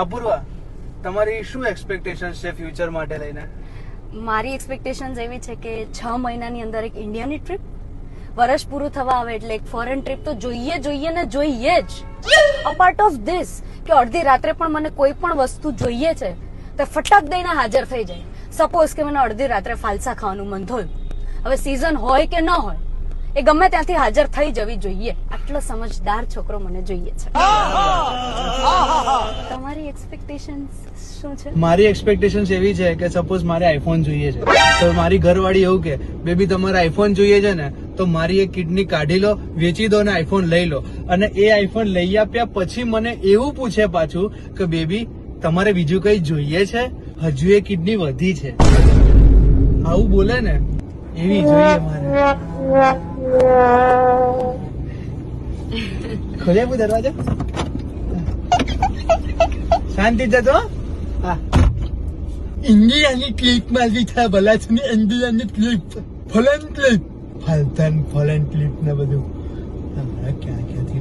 અપૂર્વા, તમારી શું એક્સપેક્ટેશન છે ફ્યુચર માટે લઈને? મારી એક્સપેક્ટેશન્સ એવી છે કે 6 મહિનાની અંદર એક ઇન્ડિયાની ટ્રીપ, વર્ષ પૂરું થવા આવે એટલે એક ફોરેન ટ્રીપ તો જોઈએ ને જોઈએ જ. અપાર્ટ ઓફ ધીસ કે અડધી રાત્રે પણ મને કોઈ પણ વસ્તુ જોઈએ છે તો ફટાક દઈને હાજર થઈ જાય. સપોઝ કે મને અડધી રાત્રે ફાલસા ખાવાનું મન થયું, હવે સીઝન હોય કે ન હોય એ ગમે ત્યાંથી હાજર થઈ જવી જોઈએ. આટલો સમજદાર છોકરો મને જોઈએ છે. તમારી એક્સપેક્ટેશન્સ શું છે? મારી એક્સપેક્ટેશન એવી છે કે સપોઝ મારે આઈફોન જોઈએ છે તો મારી ઘરવાળી એવું કે બેબી તમારે આઈફોન જોઈએ છે ને તો મારી એક કિડની કાઢી લો, વેચી દો ને આઈફોન લઈ લો. અને એ આઈફોન લઈ આપ્યા પછી મને એવું પૂછે પાછું કે બેબી તમારે બીજું કઈ જોઈએ છે? હજુ એ કિડની વધી છે. આવું બોલે ને એવી જોઈએ મારે. ખોલે દરવાજો, શાંતિ જતો. હા, ઇન્ડિયાની ક્લિપ મારી થાય ભલા છે ને, ઇન્ડિયાની clip, foreign clip, foreign clip ને બધું ક્યાં ક્યાંથી